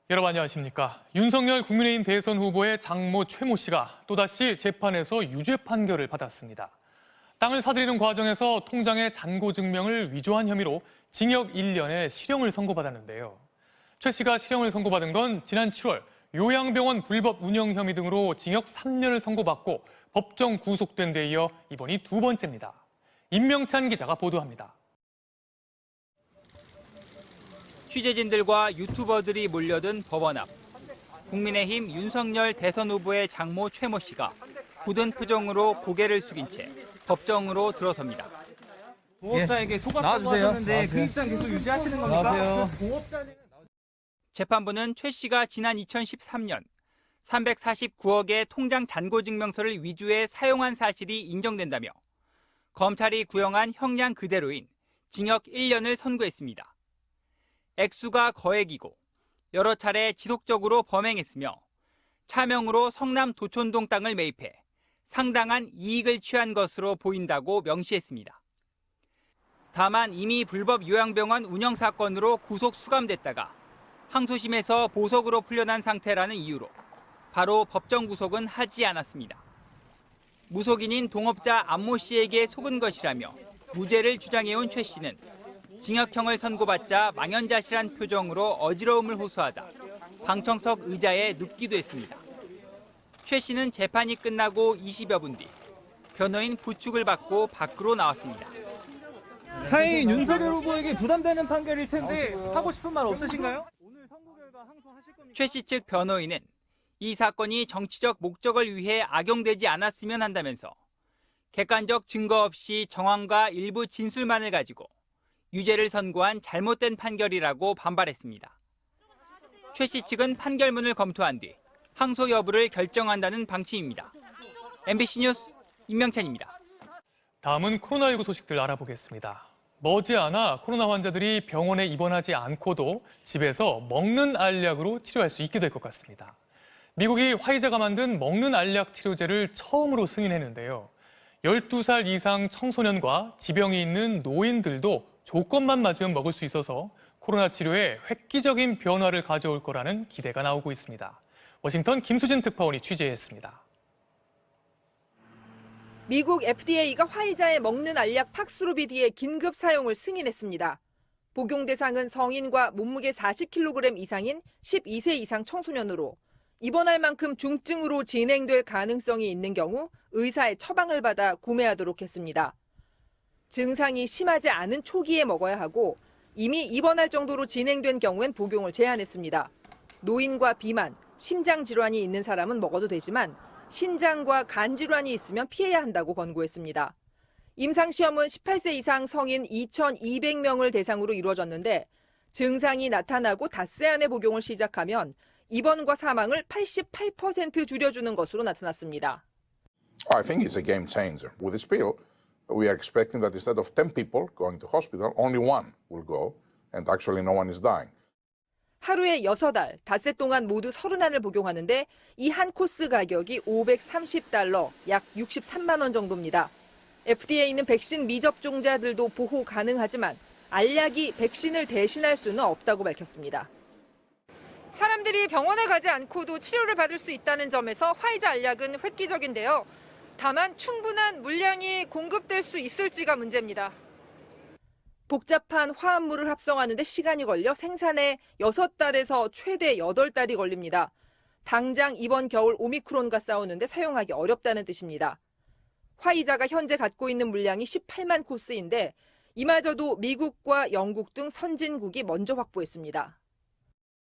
여러분 안녕하십니까. 윤석열 국민의힘 대선 후보의 장모 최모 씨가 또다시 재판에서 유죄 판결을 받았습니다. 땅을 사들이는 과정에서 통장의 잔고 증명을 위조한 혐의로 징역 1년의 실형을 선고받았는데요. 최 씨가 실형을 선고받은 건 지난 7월 요양병원 불법 운영 혐의 등으로 징역 3년을 선고받고 법정 구속된 데 이어 이번이 두 번째입니다. 임명찬 기자가 보도합니다. 취재진들과 유튜버들이 몰려든 법원 앞. 국민의힘 윤석열 대선 후보의 장모 최모 씨가 굳은 표정으로 고개를 숙인 채 법정으로 들어섭니다. 보호자에게 속았다고 하셨는데 그 입장 계속 유지하시는 겁니까? 나와세요. 재판부는 최 씨가 지난 2013년 349억의 통장 잔고 증명서를 위조해 사용한 사실이 인정된다며 검찰이 구형한 형량 그대로인 징역 1년을 선고했습니다. 액수가 거액이고 여러 차례 지속적으로 범행했으며 차명으로 성남 도촌동 땅을 매입해 상당한 이익을 취한 것으로 보인다고 명시했습니다. 다만 이미 불법 요양병원 운영 사건으로 구속 수감됐다가 항소심에서 보석으로 풀려난 상태라는 이유로 바로 법정 구속은 하지 않았습니다. 무속인인 동업자 안모 씨에게 속은 것이라며 무죄를 주장해온 최 씨는 징역형을 선고받자 망연자실한 표정으로 어지러움을 호소하다 방청석 의자에 눕기도 했습니다. 최 씨는 재판이 끝나고 20여 분 뒤 변호인 부축을 받고 밖으로 나왔습니다. 사인 윤석열 후보에게 부담되는 판결일 텐데 하고 싶은 말 없으신가요? 오늘 선고 결과 항소하실 겁니까? 최 씨 측 변호인은 이 사건이 정치적 목적을 위해 악용되지 않았으면 한다면서 객관적 증거 없이 정황과 일부 진술만을 가지고 유죄를 선고한 잘못된 판결이라고 반발했습니다. 최 씨 측은 판결문을 검토한 뒤 항소 여부를 결정한다는 방침입니다. MBC 뉴스 임명찬입니다. 다음은 코로나19 소식들 알아보겠습니다. 머지않아 코로나 환자들이 병원에 입원하지 않고도 집에서 먹는 알약으로 치료할 수 있게 될 것 같습니다. 미국이 화이자가 만든 먹는 알약 치료제를 처음으로 승인했는데요. 12살 이상 청소년과 지병이 있는 노인들도 조건만 맞으면 먹을 수 있어서 코로나 치료에 획기적인 변화를 가져올 거라는 기대가 나오고 있습니다. 워싱턴 김수진 특파원이 취재했습니다. 미국 FDA가 화이자의 먹는 알약 팍스로비드의 긴급 사용을 승인했습니다. 복용 대상은 성인과 몸무게 40kg 이상인 12세 이상 청소년으로 입원할 만큼 중증으로 진행될 가능성이 있는 경우 의사의 처방을 받아 구매하도록 했습니다. 증상이 심하지 않은 초기에 먹어야 하고 이미 입원할 정도로 진행된 경우엔 복용을 제한했습니다. 노인과 비만, 심장 질환이 있는 사람은 먹어도 되지만 신장과 간 질환이 있으면 피해야 한다고 권고했습니다. 임상시험은 18세 이상 성인 2,200명을 대상으로 이루어졌는데 증상이 나타나고 닷새 안에 복용을 시작하면 입원과 사망을 88% 줄여주는 것으로 나타났습니다. I think it's a game changer. With this pill, we are expecting that instead of 10 people going to hospital, only one will go, and actually no one is dying. 하루에 6알, 닷새 동안 모두 30알을 복용하는데 이 한 코스 가격이 $530, 약 63만 원 정도입니다. FDA는 백신 미접종자들도 보호 가능하지만 알약이 백신을 대신할 수는 없다고 밝혔습니다. 사람들이 병원에 가지 않고도 치료를 받을 수 있다는 점에서 화이자 알약은 획기적인데요. 다만 충분한 물량이 공급될 수 있을지가 문제입니다. 복잡한 화합물을 합성하는데 시간이 걸려 생산에 6달에서 최대 8달이 걸립니다. 당장 이번 겨울 오미크론과 싸우는데 사용하기 어렵다는 뜻입니다. 화이자가 현재 갖고 있는 물량이 18만 코스인데 이마저도 미국과 영국 등 선진국이 먼저 확보했습니다.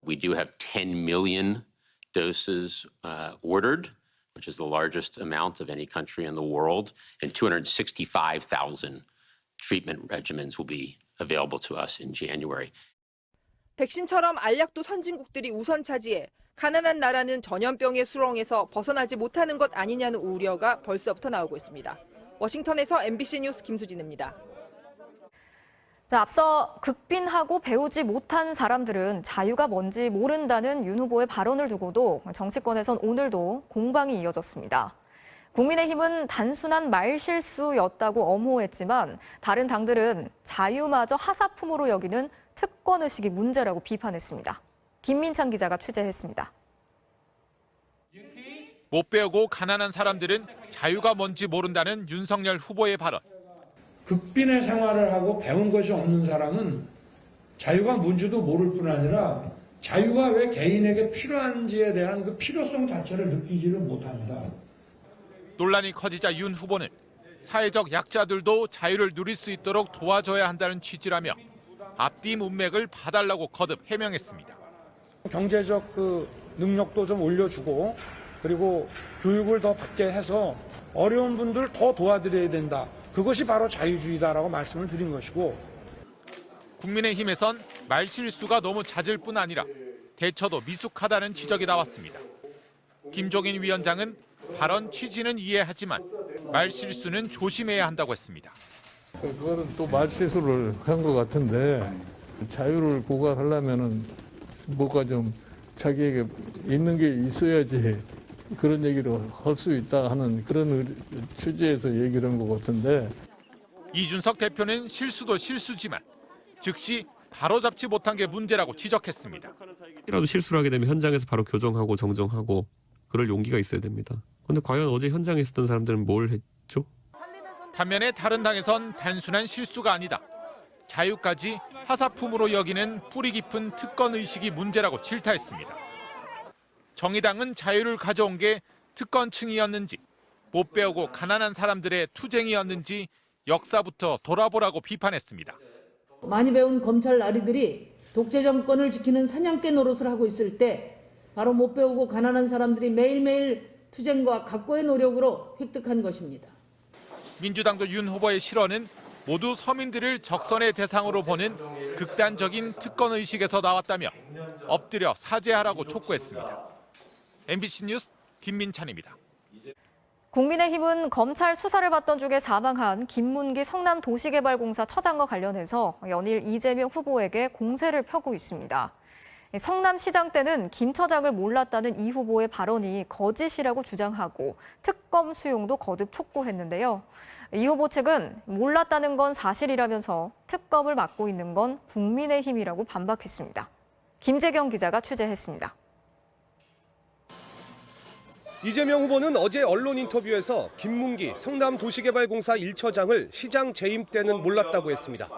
We do have 10 million doses ordered, which is the largest amount of any country in the world, and 265,000 treatment regimens will be available to us in January. 백신처럼 알약도 선진국들이 우선 차지해 가난한 나라는 전염병의 수렁에서 벗어나지 못하는 것 아니냐는 우려가 벌써부터 나오고 있습니다. 워싱턴에서 MBC 뉴스 김수진입니다. 자, 앞서 극빈하고 배우지 못한 사람들은 자유가 뭔지 모른다는 윤 후보의 발언을 두고도 정치권에선 오늘도 공방이 이어졌습니다. 국민의힘은 단순한 말실수였다고 엄호했지만 다른 당들은 자유마저 하사품으로 여기는 특권의식이 문제라고 비판했습니다. 김민찬 기자가 취재했습니다. 못 배우고 가난한 사람들은 자유가 뭔지 모른다는 윤석열 후보의 발언. 극빈의 생활을 하고 배운 것이 없는 사람은 자유가 뭔지도 모를 뿐 아니라 자유가 왜 개인에게 필요한지에 대한 그 필요성 자체를 느끼지를 못합니다. 논란이 커지자 윤 후보는 사회적 약자들도 자유를 누릴 수 있도록 도와줘야 한다는 취지라며 앞뒤 문맥을 봐달라고 거듭 해명했습니다. 경제적 능력도 좀 올려주고 그리고 교육을 더 받게 해서 어려운 분들 더 도와드려야 된다. 그것이 바로 자유주의다라고 말씀을 드린 것이고, 국민의힘에선 말실수가 너무 잦을 뿐 아니라 대처도 미숙하다는 지적이 나왔습니다. 김종인 위원장은 발언 취지는 이해하지만 말실수는 조심해야 한다고 했습니다. 그거는 또 말실수를 한 것 같은데 자유를 구가하려면은 뭐가 좀 자기에게 있는 게 있어야지 그런 얘기를 할 수 있다 하는 그런 취지에서 얘기를 한 것 같은데. 이준석 대표는 실수도 실수지만 즉시 바로잡지 못한 게 문제라고 지적했습니다. 이라도 실수를 하게 되면 현장에서 바로 교정하고 정정하고 그럴 용기가 있어야 됩니다. 그런데 과연 어제 현장에 있었던 사람들은 뭘 했죠? 반면에 다른 당에선 단순한 실수가 아니다. 자유까지 하사품으로 여기는 뿌리 깊은 특권 의식이 문제라고 질타했습니다. 정의당은 자유를 가져온 게 특권층이었는지 못 배우고 가난한 사람들의 투쟁이었는지 역사부터 돌아보라고 비판했습니다. 많이 배운 검찰 나리들이 독재 정권을 지키는 사냥개 노릇을 하고 있을 때 바로 못 배우고 가난한 사람들이 매일매일 투쟁과 각고의 노력으로 획득한 것입니다. 민주당도 윤 후보의 실언은 모두 서민들을 적선의 대상으로 보는 극단적인 특권 의식에서 나왔다며 엎드려 사죄하라고 촉구했습니다. MBC 뉴스 김민찬입니다. 국민의힘은 검찰 수사를 받던 중에 사망한 김문기 성남도시개발공사 처장과 관련해서 연일 이재명 후보에게 공세를 펴고 있습니다. 성남시장 때는 김 처장을 몰랐다는 이 후보의 발언이 거짓이라고 주장하고 특검 수용도 거듭 촉구했는데요. 이 후보 측은 몰랐다는 건 사실이라면서 특검을 맡고 있는 건 국민의힘이라고 반박했습니다. 김재경 기자가 취재했습니다. 이재명 후보는 어제 언론 인터뷰에서 김문기 성남도시개발공사 1처장을 시장 재임 때는 몰랐다고 했습니다.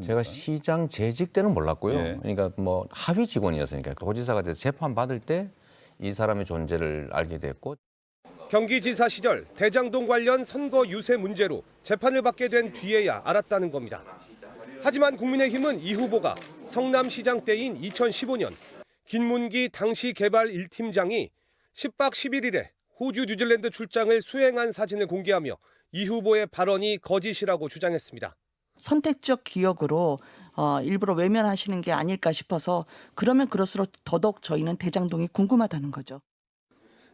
제가 시장 재직 때는 몰랐고요. 그러니까 뭐 하위 직원이었으니까 도지사가 돼서 재판 받을 때 이 사람의 존재를 알게 됐고. 경기지사 시절 대장동 관련 선거 유세 문제로 재판을 받게 된 뒤에야 알았다는 겁니다. 하지만 국민의힘은 이 후보가 성남시장 때인 2015년 김문기 당시 개발 1팀장이 10박 11일에 호주 뉴질랜드 출장을 수행한 사진을 공개하며 이 후보의 발언이 거짓이라고 주장했습니다. 선택적 기억으로 일부러 외면하시는 게 아닐까 싶어서 그러면 그럴수록 더더욱 저희는 대장동이 궁금하다는 거죠.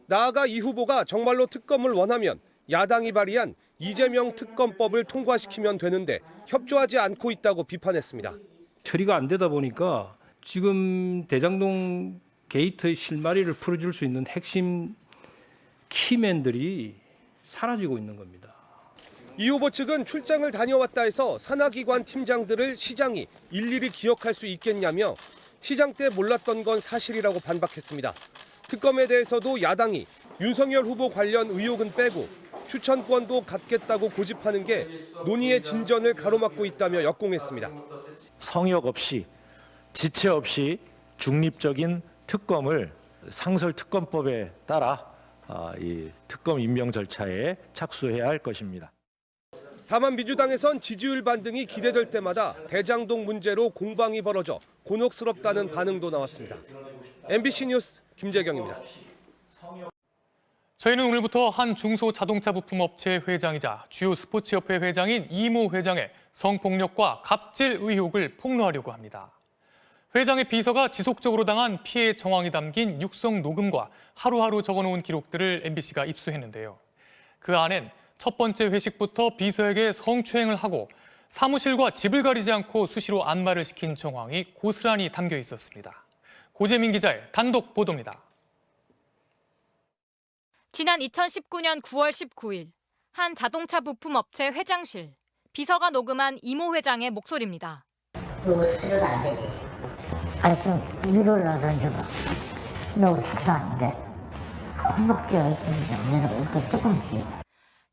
나아가 이 후보가 정말로 특검을 원하면 야당이 발의한 이재명 특검법을 통과시키면 되는데 협조하지 않고 있다고 비판했습니다. 처리가 안 되다 보니까 지금 대장동 게이트의 실마리를 풀어줄 수 있는 핵심 키맨들이 사라지고 있는 겁니다. 이 후보 측은 출장을 다녀왔다 해서 산하기관 팀장들을 시장이 일일이 기억할 수 있겠냐며 시장 때 몰랐던 건 사실이라고 반박했습니다. 특검에 대해서도 야당이 윤석열 후보 관련 의혹은 빼고 추천권도 갖겠다고 고집하는 게 논의의 진전을 가로막고 있다며 역공했습니다. 성역 없이 지체 없이 중립적인 특검을 상설특검법에 따라 이 특검 임명 절차에 착수해야 할 것입니다. 다만 민주당에선 지지율 반등이 기대될 때마다 대장동 문제로 공방이 벌어져 곤혹스럽다는 반응도 나왔습니다. MBC 뉴스 김재경입니다. 저희는 오늘부터 한 중소자동차 부품업체 회장이자 주요 스포츠협회 회장인 이모 회장의 성폭력과 갑질 의혹을 폭로하려고 합니다. 회장의 비서가 지속적으로 당한 피해 정황이 담긴 육성 녹음과 하루하루 적어놓은 기록들을 MBC가 입수했는데요. 그 안엔 첫 번째 회식부터 비서에게 성추행을 하고 사무실과 집을 가리지 않고 수시로 안마를 시킨 정황이 고스란히 담겨 있었습니다. 고재민 기자의 단독 보도입니다. 지난 2019년 9월 19일 한 자동차 부품업체 회장실, 비서가 녹음한 이모 회장의 목소리입니다. 그거 수수료도 안 되지. 아니 좀 위로 던져봐. 너무 식상한데 허벅지가 있으니까 이렇게 조금씩.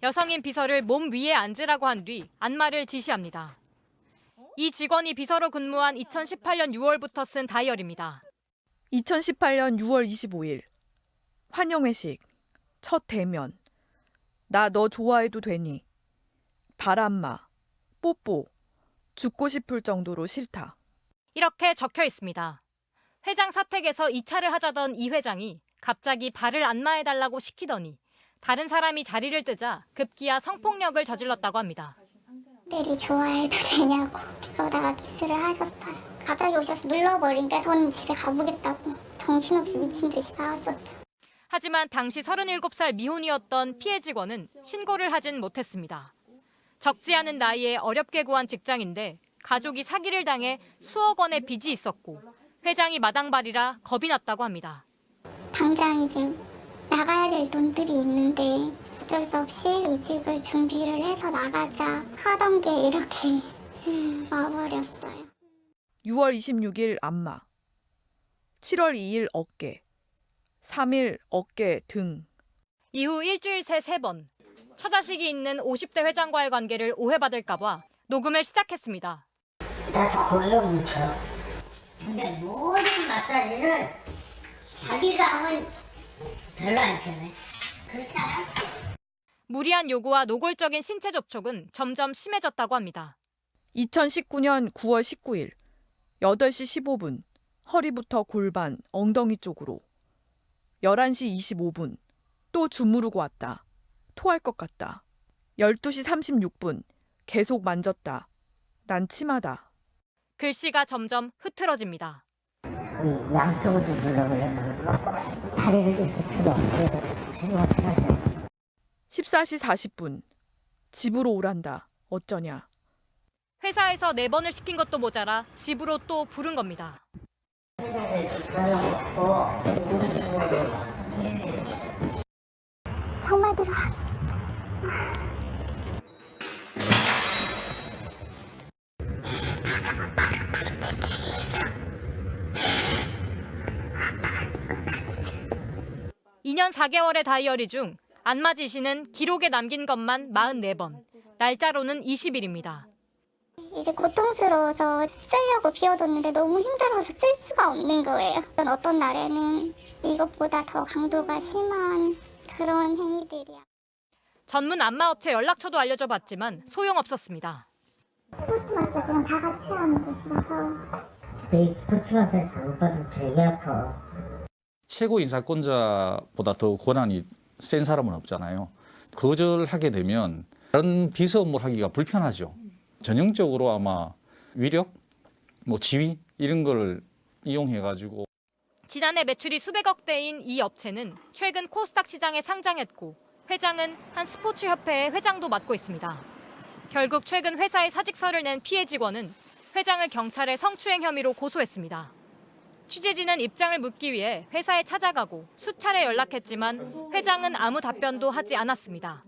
여성인 비서를 몸 위에 앉으라고 한 뒤 안마를 지시합니다. 이 직원이 비서로 근무한 2018년 6월부터 쓴 다이어리입니다. 2018년 6월 25일 환영회식 첫 대면 나 너 좋아해도 되니 바람마 뽀뽀 죽고 싶을 정도로 싫다. 이렇게 적혀 있습니다. 회장 사택에서 2차를 하자던 이 회장이 갑자기 발을 안마해달라고 시키더니 다른 사람이 자리를 뜨자 급기야 성폭력을 저질렀다고 합니다. 내리 좋아해도 되냐고 그러다가 키스를 하셨어요. 갑자기 오셔서 눌러버리니까 저는 집에 가보겠다고 정신없이 미친 듯이 나왔었죠. 하지만 당시 37살 미혼이었던 피해 직원은 신고를 하진 못했습니다. 적지 않은 나이에 어렵게 구한 직장인데 가족이 사기를 당해 수억 원의 빚이 있었고 회장이 마당발이라 겁이 났다고 합니다. 당장 이제 나가야 될 돈들이 있는데 어쩔 수 없이 이직을 준비를 해서 나가자 하던 게 이렇게 와버렸어요. 6월 26일 안마 7월 2일 어깨 3일 어깨 등. 이후 일주일 새 3번. 처자식이 있는 50대 회장과의 관계를 오해받을까 봐 녹음을 시작했습니다. 나도 골로 뭉쳐. 근데 모든 마사지를 자기가 하면 별로 안 치네. 그렇지 않아? 무리한 요구와 노골적인 신체 접촉은 점점 심해졌다고 합니다. 2019년 9월 19일 8시 15분 허리부터 골반, 엉덩이 쪽으로 11시 25분 또 주무르고 왔다. 토할 것 같다. 12시 36분 계속 만졌다. 난 침하다. 글씨가 점점 흐트러집니다. 양쪽으로 눌러보려고 다리를 이렇게 들어. 그래서 지금 시간이 14시 40분 집으로 오란다. 어쩌냐. 회사에서 4번을 시킨 것도 모자라 집으로 또 부른 겁니다. 정말 들어가기 싫다. 이 2년 4개월의 다이어리 중 안마 지시는 기록에 남긴 것만 44번, 날짜로는 20일입니다. 이제 고통스러워서 쓰려고 비워뒀는데 너무 힘들어서 쓸 수가 없는 거예요. 어떤 날에는 이것보다 더 강도가 심한 그런 행위들이야. 전문 안마업체 연락처도 알려줘 봤지만 소용없었습니다. 스포츠 마사지랑 다 같이 하는 곳이라서. 내 스포츠 마사지 잘못하면 되게 아파. 최고 인사권자보다 더 권한이 센 사람은 없잖아요. 거절하게 되면 다른 비서 업무를 하기가 불편하죠. 전형적으로 아마 위력, 지위 이런 걸 이용해가지고. 지난해 매출이 수백억 대인 이 업체는 최근 코스닥 시장에 상장했고 회장은 한 스포츠 협회의 회장도 맡고 있습니다. 결국 최근 회사에 사직서를 낸 피해 직원은 회장을 경찰에 성추행 혐의로 고소했습니다. 취재진은 입장을 묻기 위해 회사에 찾아가고 수차례 연락했지만 회장은 아무 답변도 하지 않았습니다.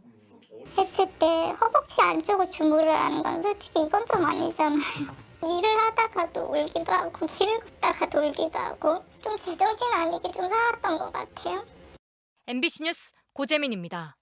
했을 때 허벅지 안쪽을 주무를 하는 건 솔직히 이건 좀 아니잖아요. 일을 하다가도 울기도 하고 길을 걷다가도 울기도 하고 좀 제정신 아니게 좀 살았던 것 같아요. MBC 뉴스 고재민입니다.